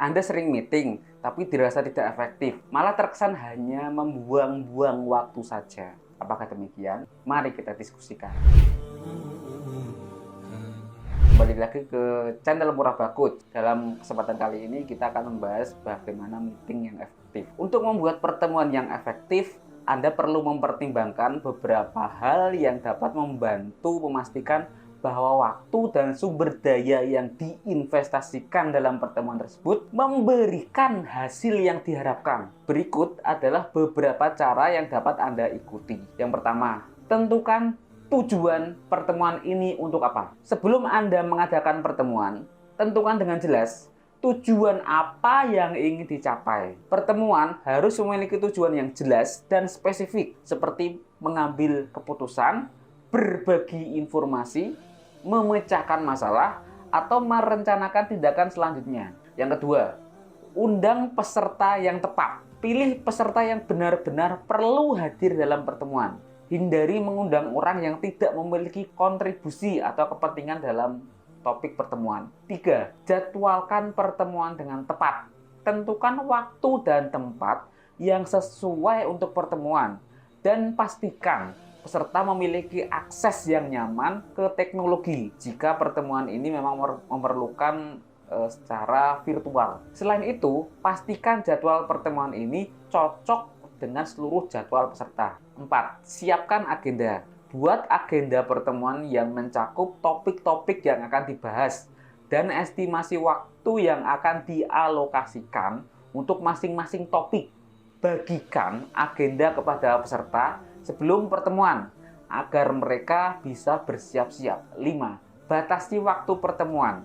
Anda sering meeting, tapi dirasa tidak efektif, malah terkesan hanya membuang-buang waktu saja. Apakah demikian? Mari kita diskusikan. Kembali lagi ke channel Murah Bakut. Dalam kesempatan kali ini kita akan membahas bagaimana meeting yang efektif. Untuk membuat pertemuan yang efektif, Anda perlu mempertimbangkan beberapa hal yang dapat membantu memastikan bahwa waktu dan sumber daya yang diinvestasikan dalam pertemuan tersebut memberikan hasil yang diharapkan. Berikut adalah beberapa cara yang dapat Anda ikuti. Yang pertama, tentukan tujuan pertemuan ini untuk apa. Sebelum Anda mengadakan pertemuan, tentukan dengan jelas tujuan apa yang ingin dicapai. Pertemuan harus memiliki tujuan yang jelas dan spesifik, seperti mengambil keputusan, berbagi informasi, memecahkan masalah, atau merencanakan tindakan selanjutnya. Yang kedua, undang peserta yang tepat. Pilih peserta yang benar-benar perlu hadir dalam pertemuan. Hindari mengundang orang yang tidak memiliki kontribusi atau kepentingan dalam topik pertemuan. 3. Jadwalkan pertemuan dengan tepat. Tentukan waktu dan tempat yang sesuai untuk pertemuan dan pastikan peserta memiliki akses yang nyaman ke teknologi jika pertemuan ini memang memerlukan secara virtual. Selain itu, pastikan jadwal pertemuan ini cocok dengan seluruh jadwal peserta. 4. Siapkan agenda. Buat agenda pertemuan yang mencakup topik-topik yang akan dibahas dan estimasi waktu yang akan dialokasikan untuk masing-masing topik. Bagikan agenda kepada peserta sebelum pertemuan agar mereka bisa bersiap-siap. 5. Batasi waktu pertemuan.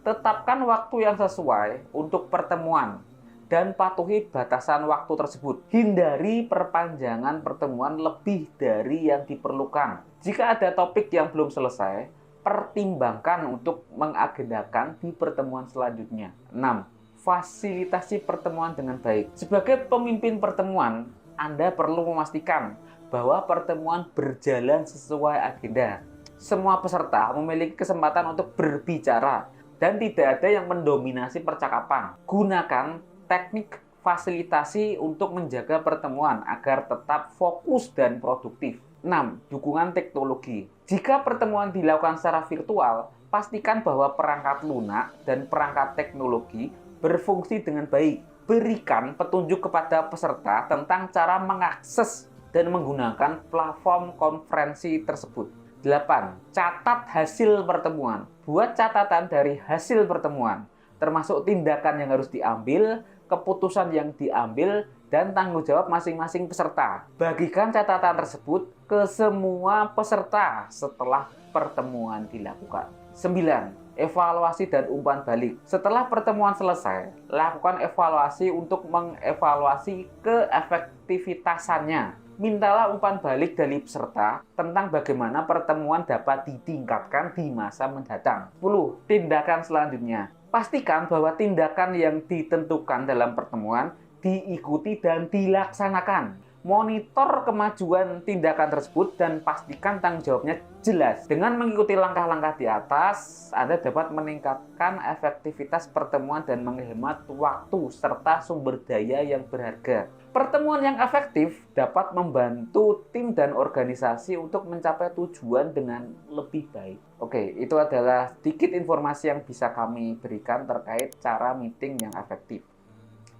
Tetapkan waktu yang sesuai untuk pertemuan dan patuhi batasan waktu tersebut. Hindari perpanjangan pertemuan lebih dari yang diperlukan. Jika ada topik yang belum selesai, pertimbangkan untuk mengagendakan di pertemuan selanjutnya. 6. Fasilitasi pertemuan dengan baik. Sebagai pemimpin pertemuan, Anda perlu memastikan bahwa pertemuan berjalan sesuai agenda. Semua peserta memiliki kesempatan untuk berbicara dan tidak ada yang mendominasi percakapan. Gunakan teknik fasilitasi untuk menjaga pertemuan agar tetap fokus dan produktif. 6. Dukungan teknologi. Jika pertemuan dilakukan secara virtual, pastikan bahwa perangkat lunak dan perangkat teknologi berfungsi dengan baik. Berikan petunjuk kepada peserta tentang cara mengakses dan menggunakan platform konferensi tersebut. 8. Catat hasil pertemuan. Buat catatan dari hasil pertemuan, termasuk tindakan yang harus diambil, keputusan yang diambil, dan tanggung jawab masing-masing peserta. Bagikan catatan tersebut ke semua peserta setelah pertemuan dilakukan. 9. Evaluasi dan umpan balik. Setelah pertemuan selesai, lakukan evaluasi untuk mengevaluasi keefektivitasannya. Mintalah umpan balik dari peserta tentang bagaimana pertemuan dapat ditingkatkan di masa mendatang. 10. Tindakan selanjutnya. Pastikan bahwa tindakan yang ditentukan dalam pertemuan diikuti dan dilaksanakan. Monitor kemajuan tindakan tersebut dan pastikan tanggung jawabnya jelas. Dengan mengikuti langkah-langkah di atas, Anda dapat meningkatkan efektivitas pertemuan dan menghemat waktu serta sumber daya yang berharga. Pertemuan yang efektif dapat membantu tim dan organisasi untuk mencapai tujuan dengan lebih baik. Oke, itu adalah sedikit informasi yang bisa kami berikan terkait cara meeting yang efektif.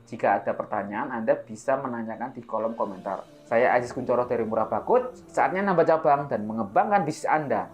Jika ada pertanyaan, Anda bisa menanyakan di kolom komentar. Saya Aziz Kuncoro dari Murah Bakut. Saatnya nambah cabang dan mengembangkan bisnis Anda.